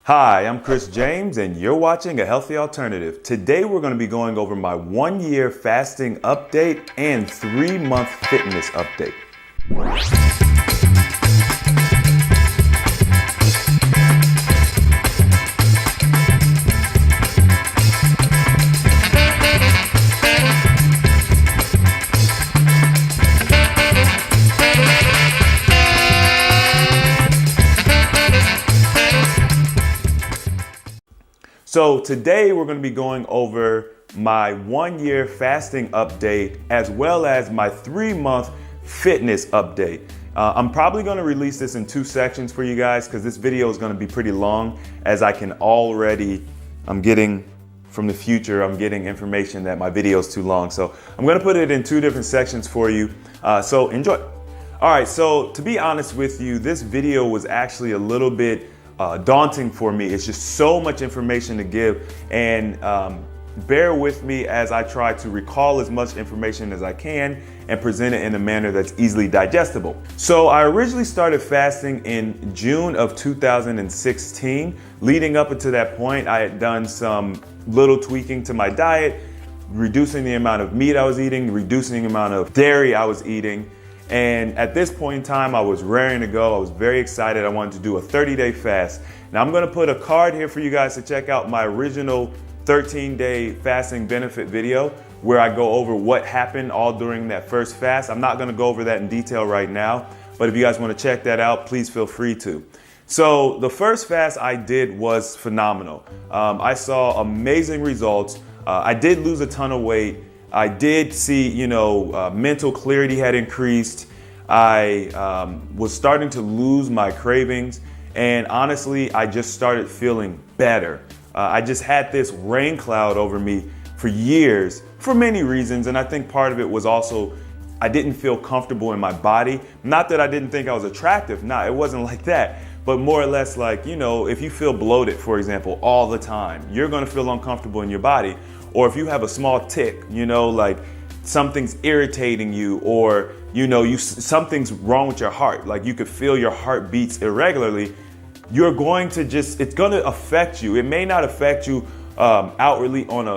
Hi, I'm Chris James, and you're watching A Healthy Alternative. Today, we're going to be going over my 1-year fasting update and 3-month fitness update. So today we're going to be going over my 1-year fasting update as well as my 3-month fitness update. I'm probably going to release this in 2 sections for you guys because this video is going to be pretty long, as I can already, I'm getting from the future, I'm getting information that my video is too long. So I'm going to put it in 2 different sections for you. So enjoy. All right, so to be honest with you, this video was actually a little bit daunting for me. It's just so much information to give, and bear with me as I try to recall as much information as I can and present it in a manner that's easily digestible. So I originally started fasting in June of 2016. Leading up until that point, I had done some little tweaking to my diet, reducing the amount of meat I was eating, reducing the amount of dairy I was eating. And at this point in time, I was raring to go. I was very excited. I wanted to do a 30-day fast. Now I'm going to put a card here for you guys to check out my original 13-day fasting benefit video, where I go over what happened all during that first fast. I'm not going to go over that in detail right now, but if you guys want to check that out, please feel free to. So the first fast I did was phenomenal. I saw amazing results. I did lose a ton of weight. I did see, mental clarity had increased. I was starting to lose my cravings. And honestly, I just started feeling better. I just had this rain cloud over me for years for many reasons. And I think part of it was also I didn't feel comfortable in my body. Not that I didn't think I was attractive. Nah, it wasn't like that. But more or less like, if you feel bloated, for example, all the time, you're going to feel uncomfortable in your body. Or if you have a small tick, like something's irritating you, or, something's wrong with your heart, like you could feel your heart beats irregularly, you're going to it's going to affect you. It may not affect you outwardly on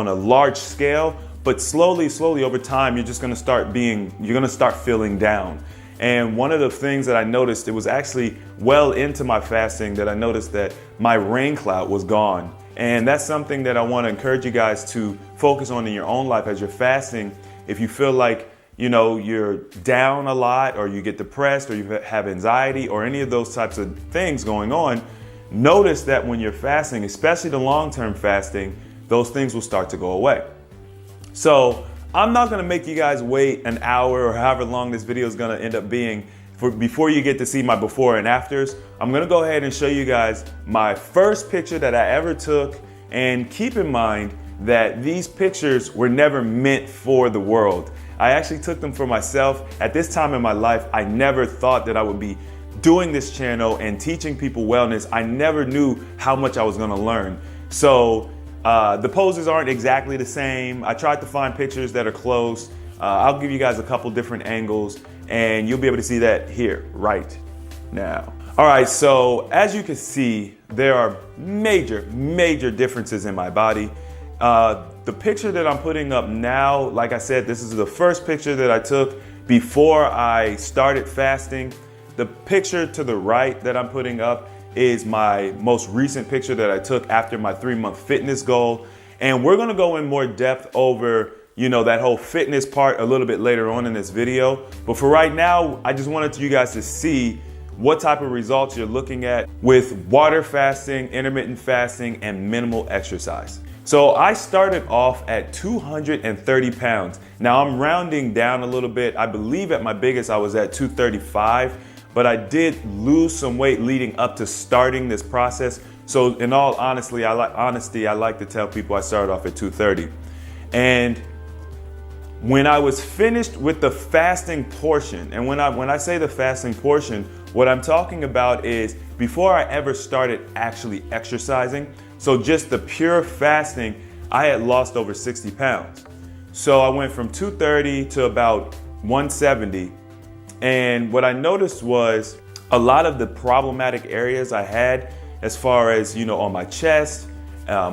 a large scale, but slowly over time, you're going to start feeling down. And one of the things that I noticed, it was actually well into my fasting that I noticed that my rain cloud was gone. And that's something that I want to encourage you guys to focus on in your own life as you're fasting. If you feel like, you're down a lot, or you get depressed, or you have anxiety, or any of those types of things going on, notice that when you're fasting, especially the long-term fasting, those things will start to go away. So I'm not going to make you guys wait an hour or however long this video is going to end up being before you get to see my before and afters. I'm going to go ahead and show you guys my first picture that I ever took. And keep in mind that these pictures were never meant for the world. I actually took them for myself. At this time in my life, I never thought that I would be doing this channel and teaching people wellness. I never knew how much I was going to learn. So the poses aren't exactly the same. I tried to find pictures that are close. I'll give you guys a couple different angles, and you'll be able to see that here right now. All right, so as you can see, there are major differences in my body. The picture that I'm putting up now, like I said, this is the first picture that I took before I started fasting. The picture to the right that I'm putting up is my most recent picture that I took after my 3-month fitness goal. And we're gonna go in more depth over that whole fitness part a little bit later on in this video. But for right now, I just wanted you guys to see what type of results you're looking at with water fasting, intermittent fasting, and minimal exercise. So I started off at 230 pounds. Now I'm rounding down a little bit. I believe at my biggest I was at 235, but I did lose some weight leading up to starting this process. So in all honesty, I like to tell people I started off at 230. And when I was finished with the fasting portion, and when I say the fasting portion, what I'm talking about is before I ever started actually exercising, so just the pure fasting, I had lost over 60 pounds. So I went from 230 to about 170. And what I noticed was a lot of the problematic areas I had as far as, on my chest,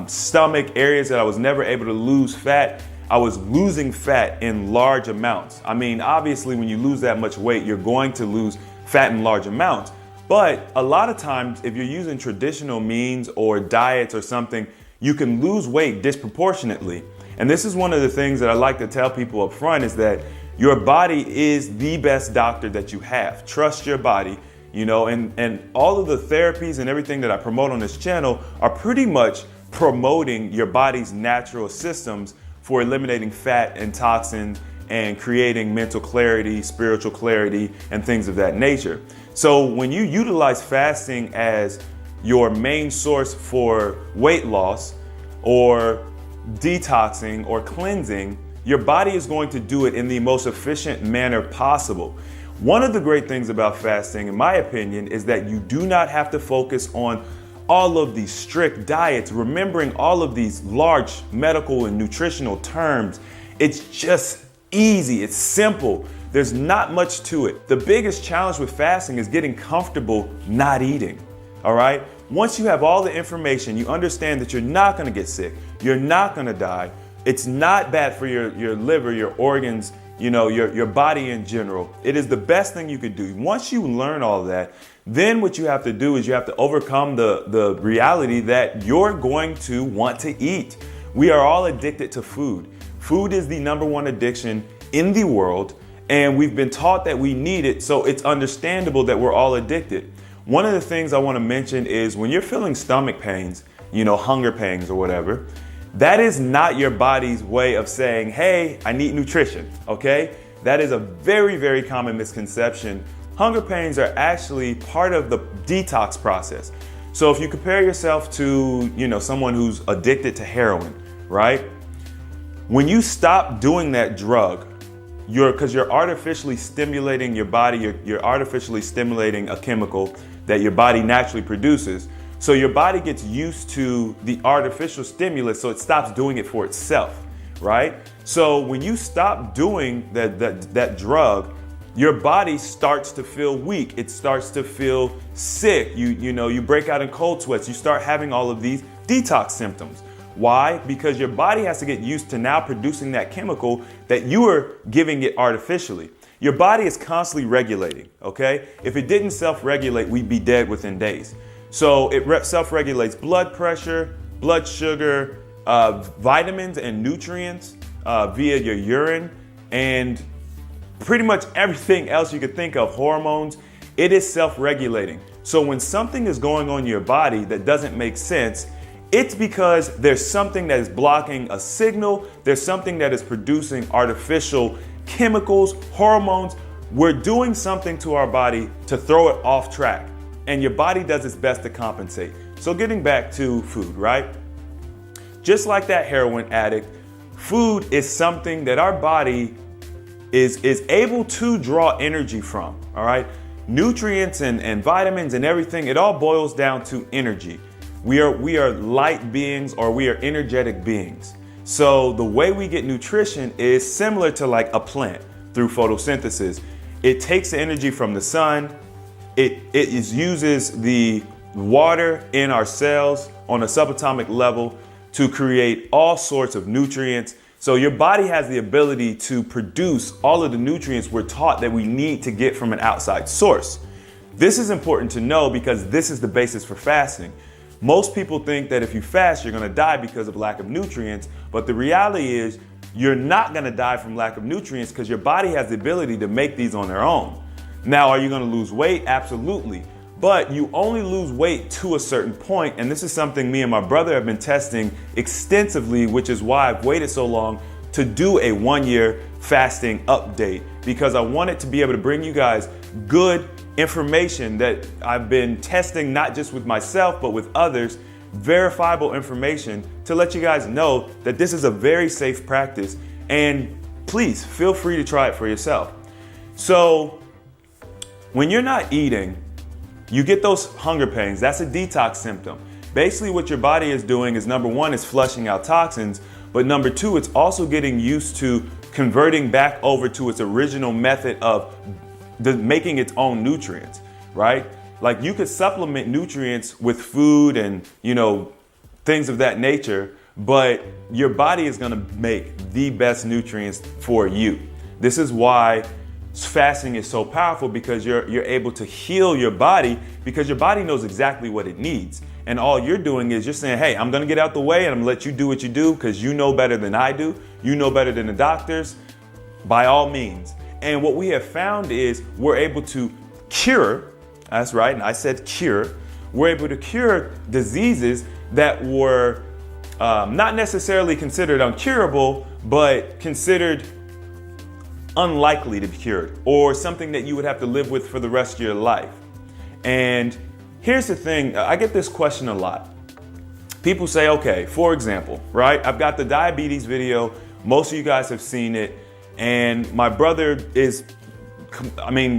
stomach, areas that I was never able to lose fat. I was losing fat in large amounts. I mean, obviously, when you lose that much weight, you're going to lose fat in large amounts. But a lot of times, if you're using traditional means or diets or something, you can lose weight disproportionately. And this is one of the things that I like to tell people up front is that your body is the best doctor that you have. Trust your body, and all of the therapies and everything that I promote on this channel are pretty much promoting your body's natural systems for eliminating fat and toxins and creating mental clarity, spiritual clarity, and things of that nature. So when you utilize fasting as your main source for weight loss or detoxing or cleansing, your body is going to do it in the most efficient manner possible. One of the great things about fasting, in my opinion, is that you do not have to focus on all of these strict diets, remembering all of these large medical and nutritional terms. It's just easy. It's simple. There's not much to it. The biggest challenge with fasting is getting comfortable not eating. All right. Once you have all the information, you understand that you're not going to get sick. You're not going to die. It's not bad for your liver, your organs, your body in general. It is the best thing you could do. Once you learn all that, then what you have to do is you have to overcome the reality that you're going to want to eat. We are all addicted to food. Food is the number one addiction in the world, and we've been taught that we need it, so it's understandable that we're all addicted. One of the things I want to mention is when you're feeling stomach pains, hunger pains or whatever, that is not your body's way of saying, hey, I need nutrition, okay? That is a very, very common misconception. Hunger pains are actually part of the detox process. So if you compare yourself to, someone who's addicted to heroin, right? When you stop doing that drug, because you're artificially stimulating your body, you're artificially stimulating a chemical that your body naturally produces. So your body gets used to the artificial stimulus, so it stops doing it for itself, right? So when you stop doing that drug, your body starts to feel weak. It starts to feel sick. You break out in cold sweats. You start having all of these detox symptoms. Why? Because your body has to get used to now producing that chemical that you are giving it artificially. Your body is constantly regulating, okay? If it didn't self-regulate, we'd be dead within days. So it self-regulates blood pressure, blood sugar, vitamins and nutrients via your urine, and pretty much everything else you could think of, hormones. It is self-regulating. So when something is going on in your body that doesn't make sense, it's because there's something that is blocking a signal. There's something that is producing artificial chemicals, hormones. We're doing something to our body to throw it off track. And your body does its best to compensate. So getting back to food, right? Just like that heroin addict, food is something that our body is able to draw energy from, all right? Nutrients and vitamins and everything, it all boils down to energy. We are light beings, or we are energetic beings. So the way we get nutrition is similar to like a plant through photosynthesis. It takes the energy from the sun. It uses the water in our cells on a subatomic level to create all sorts of nutrients. So your body has the ability to produce all of the nutrients we're taught that we need to get from an outside source. This is important to know because this is the basis for fasting. Most people think that if you fast, you're going to die because of lack of nutrients. But the reality is you're not going to die from lack of nutrients because your body has the ability to make these on their own. Now, are you going to lose weight? Absolutely. But you only lose weight to a certain point. And this is something me and my brother have been testing extensively, which is why I've waited so long to do a 1-year fasting update, because I wanted to be able to bring you guys good information that I've been testing, not just with myself, but with others, verifiable information to let you guys know that this is a very safe practice. And please feel free to try it for yourself. So when you're not eating, you get those hunger pains. That's a detox symptom. Basically what your body is doing is, number one, is flushing out toxins, but number two, it's also getting used to converting back over to its original method of making its own nutrients, right? Like you could supplement nutrients with food and, things of that nature, but your body is going to make the best nutrients for you. This is why fasting is so powerful, because you're able to heal your body, because your body knows exactly what it needs. And all you're doing is you're saying, hey, I'm going to get out the way and I'm going to let you do what you do, because you know better than I do. You know better than the doctors, by all means. And what we have found is we're able to cure, that's right, and I said cure, we're able to cure diseases that were not necessarily considered uncurable, but considered unlikely to be cured, or something that you would have to live with for the rest of your life. And here's the thing, I get this question a lot. People say, okay, for example, right? I've got the diabetes video. Most of you guys have seen it. And my brother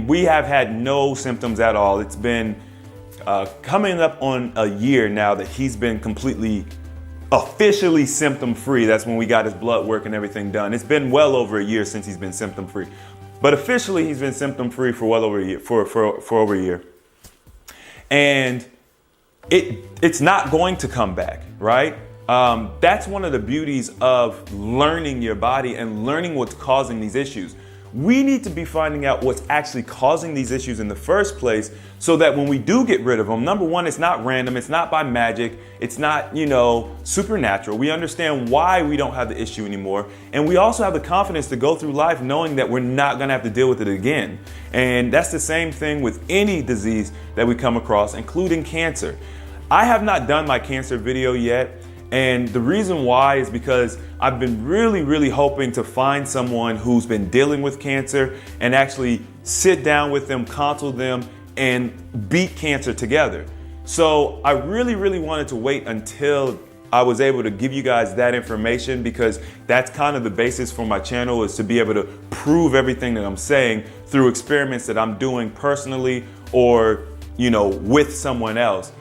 we have had no symptoms at all. It's been coming up on a year now that he's been completely, officially symptom-free. That's when we got his blood work and everything done. It's been well over a year since he's been symptom-free. But officially, he's been symptom-free for well over a year, for over a year. And it's not going to come back, right? That's one of the beauties of learning your body and learning what's causing these issues. We need to be finding out what's actually causing these issues in the first place, so that when we do get rid of them, number one, it's not random, it's not by magic, it's not, supernatural. We understand why we don't have the issue anymore. And we also have the confidence to go through life knowing that we're not going to have to deal with it again. And that's the same thing with any disease that we come across, including cancer. I have not done my cancer video yet. And the reason why is because I've been really, really hoping to find someone who's been dealing with cancer and actually sit down with them, consult them, and beat cancer together. So I really, really wanted to wait until I was able to give you guys that information, because that's kind of the basis for my channel, is to be able to prove everything that I'm saying through experiments that I'm doing personally or, with someone else.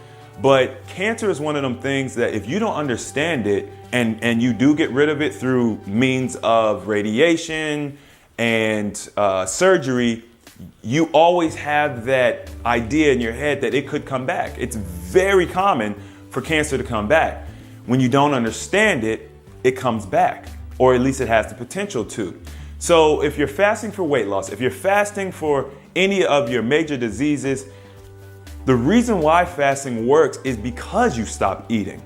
But cancer is one of them things that if you don't understand it and you do get rid of it through means of radiation and surgery, you always have that idea in your head that it could come back. It's very common for cancer to come back. When you don't understand it, it comes back, or at least it has the potential to. So if you're fasting for weight loss, if you're fasting for any of your major diseases, the reason why fasting works is because you stop eating.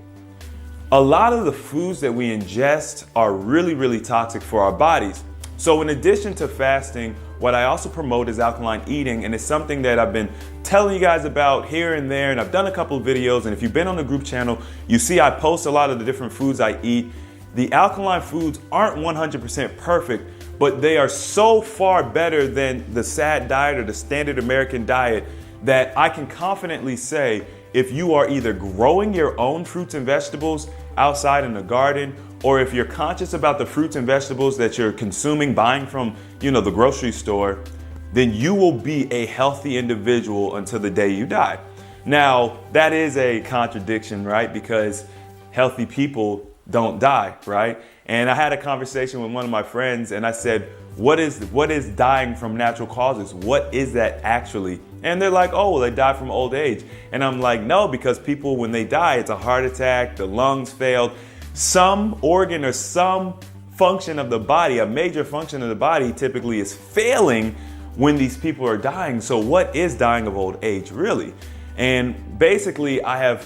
A lot of the foods that we ingest are really, really toxic for our bodies. So in addition to fasting, what I also promote is alkaline eating, and it's something that I've been telling you guys about here and there, and I've done a couple of videos, and if you've been on the group channel, you see I post a lot of the different foods I eat. The alkaline foods aren't 100% perfect, but they are so far better than the SAD diet or the standard American diet that I can confidently say, if you are either growing your own fruits and vegetables outside in the garden, or if you're conscious about the fruits and vegetables that you're consuming, buying from, the grocery store, then you will be a healthy individual until the day you die. Now, that is a contradiction, right? Because healthy people don't die, right? And I had a conversation with one of my friends and I said, what is dying from natural causes? What is that actually? And they're like, oh, well, they die from old age. And I'm like, no, because people, when they die, it's a heart attack, the lungs failed. Some organ or some function of the body, a major function of the body typically is failing when these people are dying. So what is dying of old age really? And basically I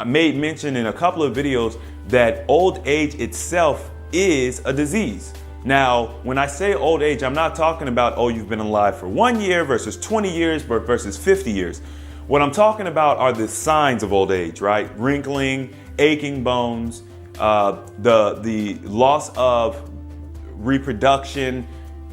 made mention in a couple of videos that old age itself is a disease. Now, when I say old age, I'm not talking about, oh, you've been alive for 1 year versus 20 years versus 50 years. What I'm talking about are the signs of old age, right? Wrinkling, aching bones, the loss of reproduction.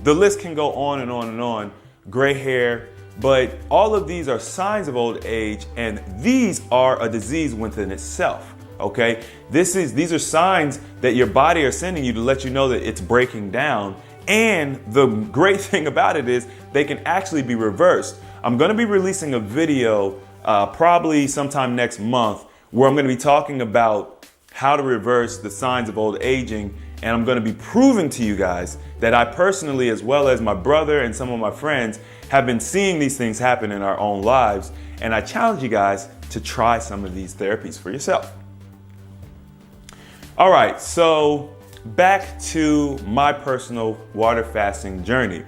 The list can go on and on and on. Gray hair. But all of these are signs of old age, and these are a disease within itself. Okay, these are signs that your body are sending you to let you know that it's breaking down. And the great thing about it is they can actually be reversed. I'm going to be releasing a video probably sometime next month where I'm going to be talking about how to reverse the signs of old aging And I'm going to be proving to you guys that I personally, as well as my brother and some of my friends, have been seeing these things happen in our own lives. And I challenge you guys to try some of these therapies for yourself. All right, so back to my personal water fasting journey.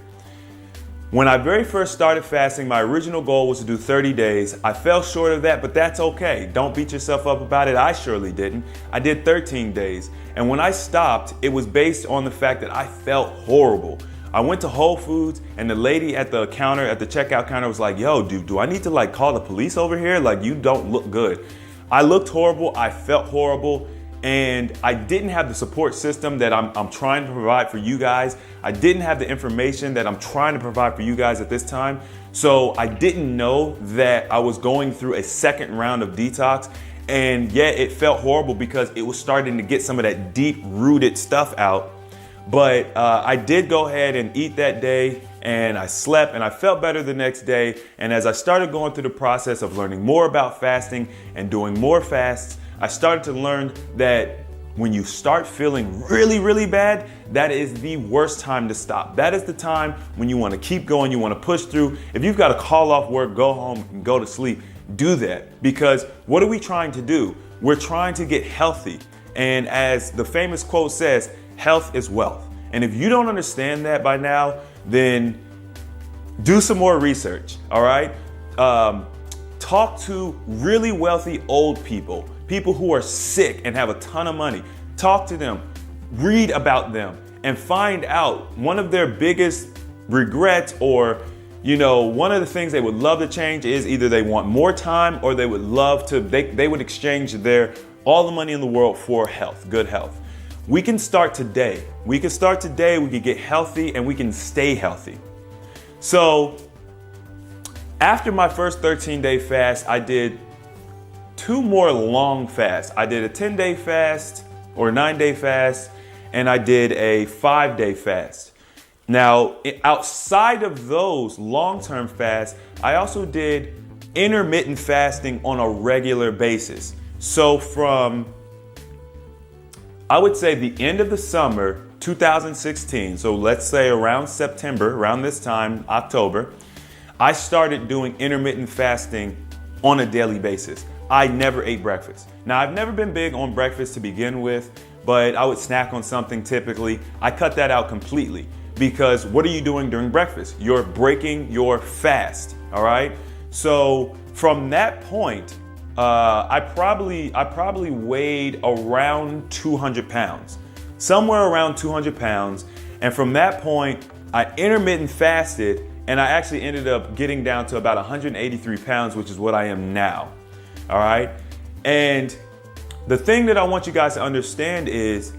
When I very first started fasting, my original goal was to do 30 days. I fell short of that, but that's okay. Don't beat yourself up about it. I surely didn't. I did 13 days. And when I stopped, it was based on the fact that I felt horrible. I went to Whole Foods and the lady at the counter, at the checkout counter was like, yo, dude, do I need to call the police over here? You don't look good. I looked horrible. I felt horrible. And I didn't have the support system that I'm trying to provide for you guys. I didn't have the information that I'm trying to provide for you guys at this time. So I didn't know that I was going through a second round of detox. And yet it felt horrible because it was starting to get some of that deep rooted stuff out. But I did go ahead and eat that day, and I slept and I felt better the next day. And as I started going through the process of learning more about fasting and doing more fasts, I started to learn that when you start feeling really, really bad, that is the worst time to stop. That is the time when you want to keep going, you want to push through. If you've got to call off work, go home and go to sleep, do that. Because what are we trying to do? We're trying to get healthy. And as the famous quote says, health is wealth. And if you don't understand that by now, then do some more research, all right? Talk to really wealthy old people. People who are sick and have a ton of money. Talk to them, read about them, and find out one of their biggest regrets, or one of the things they would love to change is either they want more time, or they would love to, they would exchange all the money in the world for health, good health. We can start today. We can get healthy, and we can stay healthy. So after my first 13-day fast, I did 2 more long fasts. I did a 10-day fast or 9-day fast, and I did a 5-day fast. Now, outside of those long-term fasts, I also did intermittent fasting on a regular basis. So from, I would say, the end of the summer 2016, so let's say around September, around this time, October, I started doing intermittent fasting on a daily basis. I never ate breakfast. Now, I've never been big on breakfast to begin with, but I would snack on something typically. I cut that out completely because what are you doing during breakfast? You're breaking your fast, all right? So from that point, I probably weighed around 200 pounds, somewhere around 200 pounds. And from that point, I intermittent fasted, and I actually ended up getting down to about 183 pounds, which is what I am now. All right. And the thing that I want you guys to understand is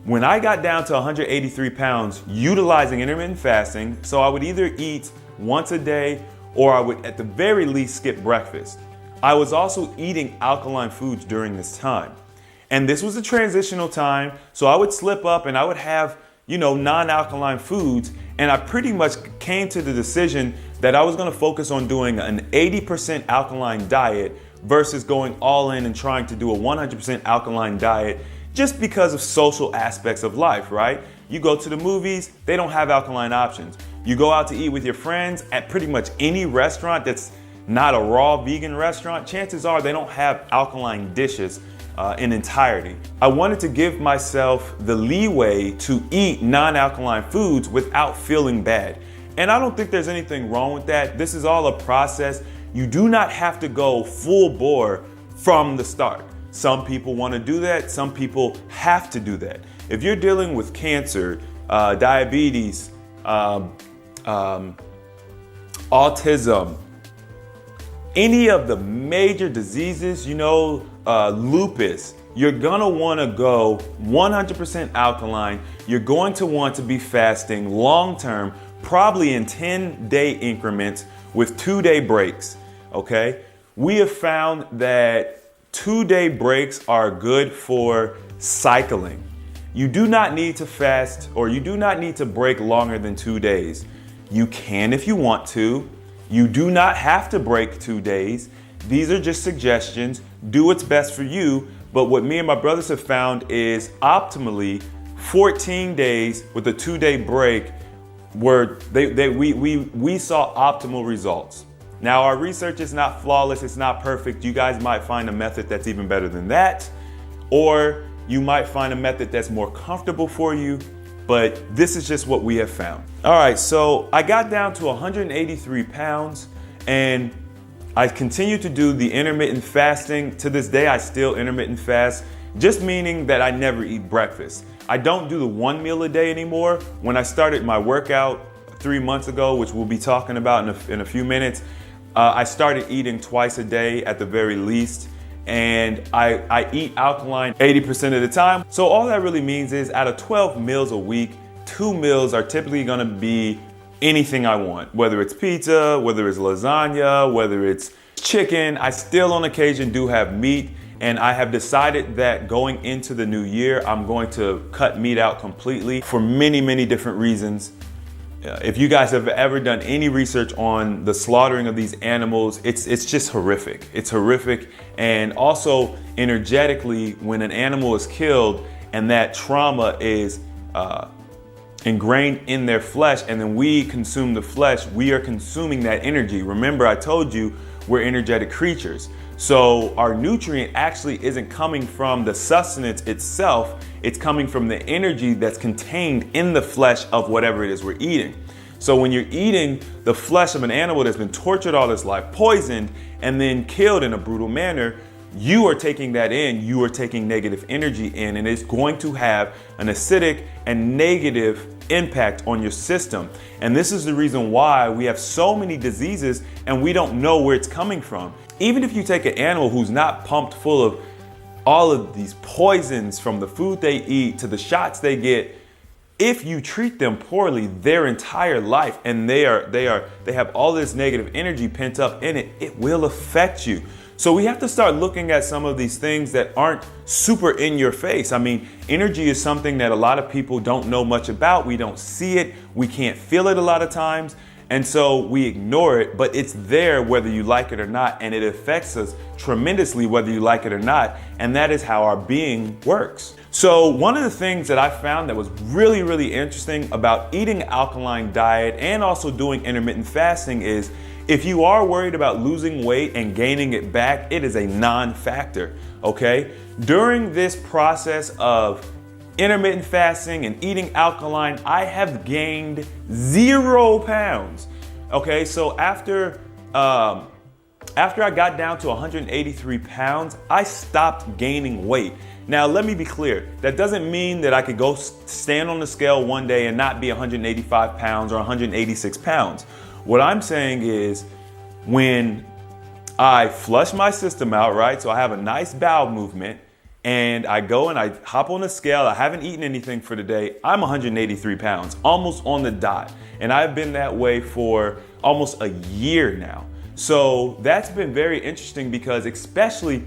when I got down to 183 pounds utilizing intermittent fasting, so I would either eat once a day or I would at the very least skip breakfast. I was also eating alkaline foods during this time. And this was a transitional time. So I would slip up and I would have, non-alkaline foods. And I pretty much came to the decision that I was going to focus on doing an 80% alkaline diet versus going all in and trying to do a 100% alkaline diet just because of social aspects of life, right? You go to the movies, they don't have alkaline options. You go out to eat with your friends at pretty much any restaurant that's not a raw vegan restaurant, chances are they don't have alkaline dishes in entirety. I wanted to give myself the leeway to eat non-alkaline foods without feeling bad. And I don't think there's anything wrong with that. This is all a process. You do not have to go full bore from the start. Some people want to do that. Some people have to do that. If you're dealing with cancer, diabetes, autism, any of the major diseases, lupus, you're gonna wanna go 100% alkaline. You're going to want to be fasting long-term, probably in 10-day increments with 2-day breaks, okay? We have found that 2-day breaks are good for cycling. You do not need to fast, or you do not need to break longer than 2 days. You can if you want to. You do not have to break 2 days. These are just suggestions. Do what's best for you. But what me and my brothers have found is optimally 14 days with a 2-day break were we saw optimal results. Now, our research is not flawless, it's not perfect. You guys might find a method that's even better than that, or you might find a method that's more comfortable for you, but this is just what we have found. All right, so I got down to 183 pounds, and I continue to do the intermittent fasting. To this day, I still intermittent fast, just meaning that I never eat breakfast. I don't do the 1 meal a day anymore. When I started my workout 3 months ago, which we'll be talking about in a few minutes, I started eating twice a day at the very least, and I eat alkaline 80% of the time. So all that really means is out of 12 meals a week, 2 meals are typically gonna be anything I want, whether it's pizza, whether it's lasagna, whether it's chicken. I still on occasion do have meat, and I have decided that going into the new year, I'm going to cut meat out completely for many, many different reasons. If you guys have ever done any research on the slaughtering of these animals, it's just horrific. It's horrific. And also energetically, when an animal is killed and that trauma is ingrained in their flesh, and then we consume the flesh, we are consuming that energy. Remember, I told you we're energetic creatures. So our nutrient actually isn't coming from the sustenance itself, it's coming from the energy that's contained in the flesh of whatever it is we're eating. So when you're eating the flesh of an animal that's been tortured all its life, poisoned, and then killed in a brutal manner, you are taking that in, you are taking negative energy in, and it's going to have an acidic and negative impact on your system. And this is the reason why we have so many diseases and we don't know where it's coming from. Even if you take an animal who's not pumped full of all of these poisons, from the food they eat to the shots they get, if you treat them poorly their entire life and they have all this negative energy pent up in it, it will affect you. So we have to start looking at some of these things that aren't super in your face. I mean, energy is something that a lot of people don't know much about. We don't see it. We can't feel it a lot of times. And so we ignore it, but it's there whether you like it or not. And it affects us tremendously whether you like it or not. And that is how our being works. So one of the things that I found that was really, really interesting about eating an alkaline diet and also doing intermittent fasting is, if you are worried about losing weight and gaining it back, it is a non-factor, okay? During this process of intermittent fasting and eating alkaline, I have gained 0 pounds, okay? So after I got down to 183 pounds, I stopped gaining weight. Now, let me be clear. That doesn't mean that I could go stand on the scale one day and not be 185 pounds or 186 pounds. What I'm saying is, when I flush my system out, right? So I have a nice bowel movement and I go and I hop on the scale, I haven't eaten anything for the day, I'm 183 pounds, almost on the dot. And I've been that way for almost a year now. So that's been very interesting because especially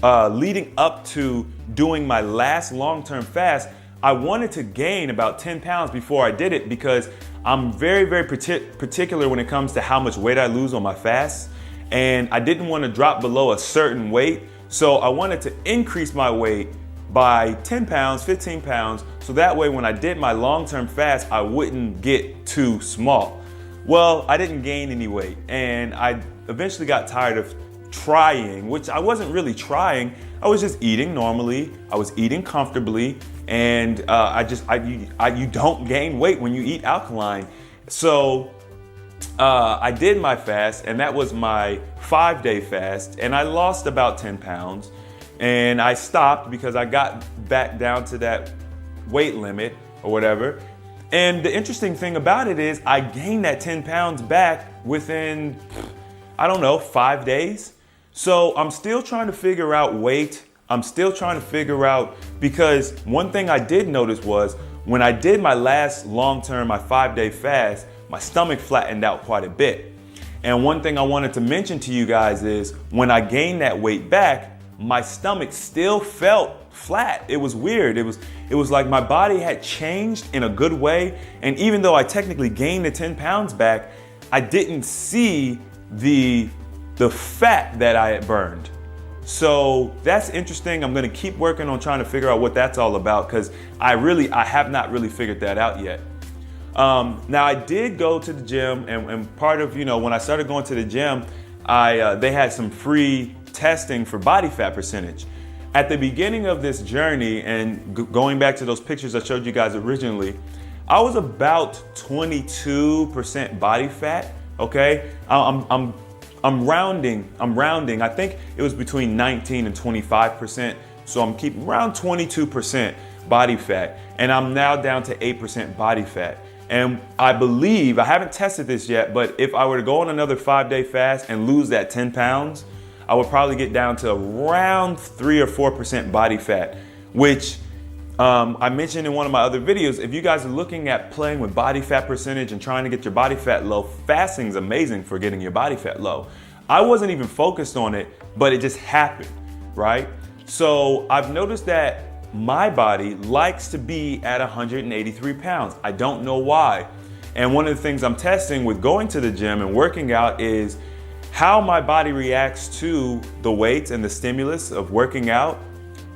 leading up to doing my last long-term fast, I wanted to gain about 10 pounds before I did it because I'm very, very particular when it comes to how much weight I lose on my fasts. And I didn't want to drop below a certain weight. So I wanted to increase my weight by 10 pounds, 15 pounds. So that way, when I did my long-term fast, I wouldn't get too small. Well, I didn't gain any weight. And I eventually got tired of trying, which I wasn't really trying. I was just eating normally. I was eating comfortably. And you don't gain weight when you eat alkaline. So I did my fast, and that was my 5-day fast, and I lost about 10 pounds. And I stopped because I got back down to that weight limit or whatever. And the interesting thing about it is I gained that 10 pounds back within, 5 days. So I'm still trying to figure out weight. I'm still trying to figure out, because one thing I did notice was when I did my last long-term, my 5-day fast, my stomach flattened out quite a bit. And one thing I wanted to mention to you guys is when I gained that weight back, my stomach still felt flat. It was weird. It was like my body had changed in a good way. And even though I technically gained the 10 pounds back, I didn't see the fat that I had burned. So that's interesting. I'm going to keep working on trying to figure out what that's all about, because I have not really figured that out yet. Now I did go to the gym, and part of, when I started going to the gym, they had some free testing for body fat percentage. At the beginning of this journey, and going back to those pictures I showed you guys originally, I was about 22% body fat. Okay, I'm rounding. I think it was between 19 and 25%. So I'm keeping around 22% body fat, and I'm now down to 8% body fat. And I believe, I haven't tested this yet, but if I were to go on another 5-day fast and lose that 10 pounds, I would probably get down to around 3 or 4% body fat, which I mentioned in one of my other videos. If you guys are looking at playing with body fat percentage and trying to get your body fat low, fasting is amazing for getting your body fat low. I wasn't even focused on it, but it just happened, right? So I've noticed that my body likes to be at 183 pounds. I don't know why. And one of the things I'm testing with going to the gym and working out is how my body reacts to the weights and the stimulus of working out.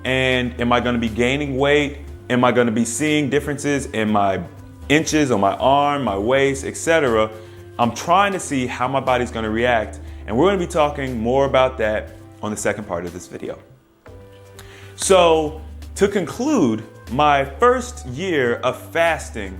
And am I going to be gaining weight? Am I going to be seeing differences in my inches on my arm, my waist, etc.? I'm trying to see how my body's going to react. And we're going to be talking more about that on the second part of this video. So to conclude, my first year of fasting,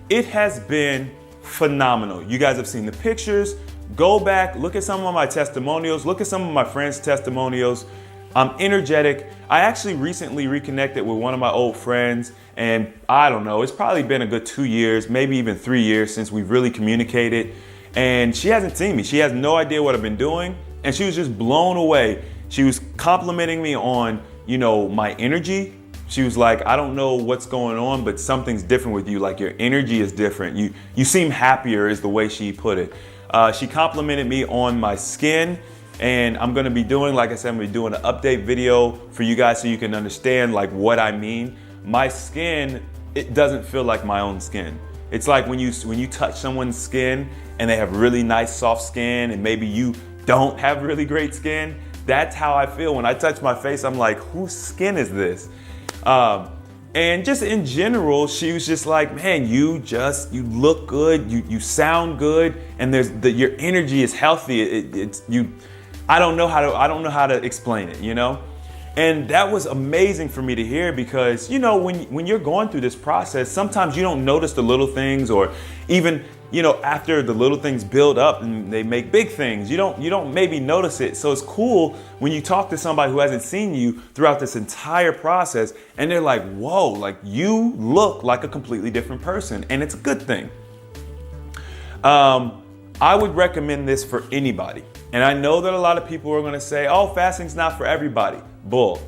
it has been phenomenal. You guys have seen the pictures. Go back, look at some of my testimonials, look at some of my friends' testimonials. I'm energetic. I actually recently reconnected with one of my old friends, and I don't know, it's probably been a good 2 years, maybe even 3 years since we've really communicated. And she hasn't seen me. She has no idea what I've been doing. And she was just blown away. She was complimenting me on, my energy. She was like, I don't know what's going on, but something's different with you. Like, your energy is different. You seem happier, is the way she put it. She complimented me on my skin. And I'm going to be doing, like I said, I'm going to be doing an update video for you guys so you can understand like what I mean. My skin, it doesn't feel like my own skin. It's like when you touch someone's skin and they have really nice soft skin, and maybe you don't have really great skin. That's how I feel when I touch my face. I'm like, whose skin is this? And just in general, she was just like, man, you look good, you sound good, and your energy is healthy. I don't know how to explain it, And that was amazing for me to hear, because, when you're going through this process, sometimes you don't notice the little things, or even, after the little things build up and they make big things, you don't maybe notice it. So it's cool when you talk to somebody who hasn't seen you throughout this entire process, and they're like, whoa, like you look like a completely different person, and it's a good thing. I would recommend this for anybody. And I know that a lot of people are going to say, oh, fasting's not for everybody. Bull.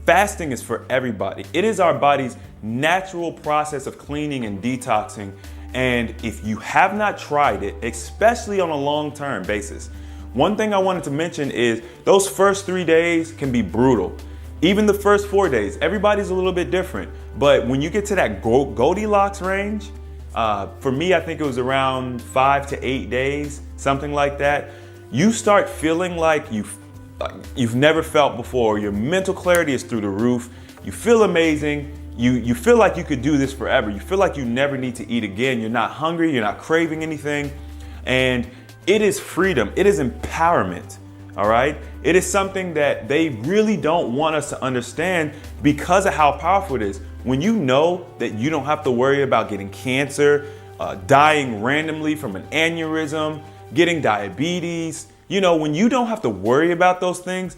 Fasting is for everybody. It is our body's natural process of cleaning and detoxing. And if you have not tried it, especially on a long-term basis, one thing I wanted to mention is those first 3 days can be brutal. Even the first 4 days, everybody's a little bit different. But when you get to that Goldilocks range, for me, I think it was around 5 to 8 days, something like that. You start feeling like you've never felt before. Your mental clarity is through the roof. You feel amazing. You feel like you could do this forever. You feel like you never need to eat again. You're not hungry. You're not craving anything. And it is freedom. It is empowerment. All right. It is something that they really don't want us to understand because of how powerful it is. When you know that you don't have to worry about getting cancer, dying randomly from an aneurysm, getting diabetes, when you don't have to worry about those things,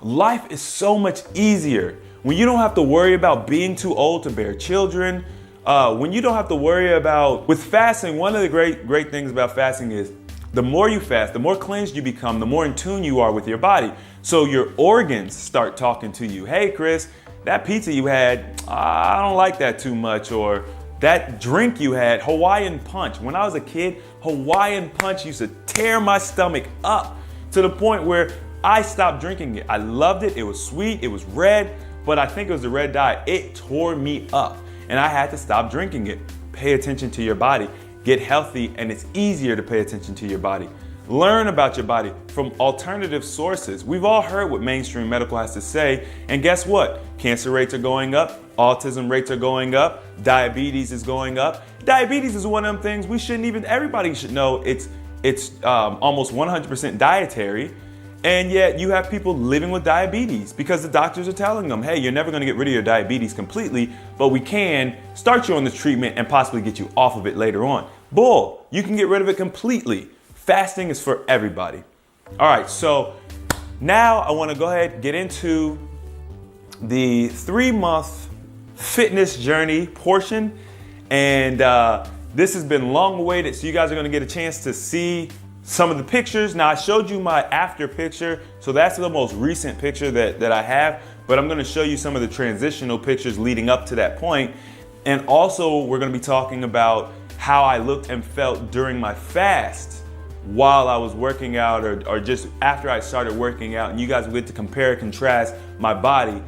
life is so much easier. When you don't have to worry about being too old to bear children, when you don't have to worry about, with fasting, one of the great things about fasting is the more you fast, the more cleansed you become, the more in tune you are with your body. So your organs start talking to you. Hey, Chris, that pizza you had, I don't like that too much. Or that drink you had, Hawaiian Punch. When I was a kid, Hawaiian Punch used to tear my stomach up to the point where I stopped drinking it. I loved it. It was sweet. It was red, but I think it was the red dye. It tore me up and I had to stop drinking it. Pay attention to your body. Get healthy, and it's easier to pay attention to your body. Learn about your body from alternative sources. We've all heard what mainstream medical has to say, and guess what? Cancer rates are going up, autism rates are going up, diabetes is going up. Diabetes is one of them things everybody should know it's almost 100% dietary, and yet you have people living with diabetes because the doctors are telling them, hey, you're never gonna get rid of your diabetes completely, but we can start you on this treatment and possibly get you off of it later on. Bull, you can get rid of it completely. Fasting is for everybody. All right, so now I wanna go ahead and get into the 3-month fitness journey portion. And this has been long awaited, so you guys are gonna get a chance to see some of the pictures. Now I showed you my after picture, so that's the most recent picture that I have, but I'm gonna show you some of the transitional pictures leading up to that point. And also we're gonna be talking about how I looked and felt during my fast while I was working out or just after I started working out, and you guys will get to compare and contrast my body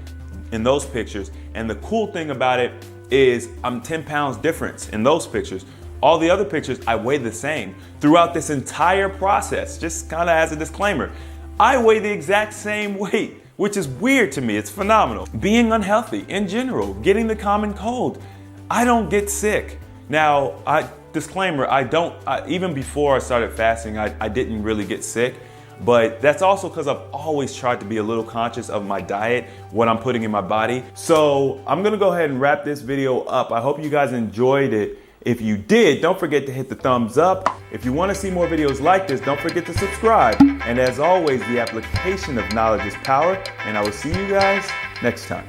in those pictures. And the cool thing about it is I'm 10 pounds difference in those pictures. All the other pictures, I weigh the same. Throughout this entire process, just kind of as a disclaimer, I weigh the exact same weight, which is weird to me. It's phenomenal. Being unhealthy in general, getting the common cold, I don't get sick. Now, disclaimer, even before I started fasting, I didn't really get sick. But that's also because I've always tried to be a little conscious of my diet, what I'm putting in my body. So I'm gonna go ahead and wrap this video up. I hope you guys enjoyed it. If you did, don't forget to hit the thumbs up. If you wanna see more videos like this, don't forget to subscribe. And as always, the application of knowledge is power, and I will see you guys next time.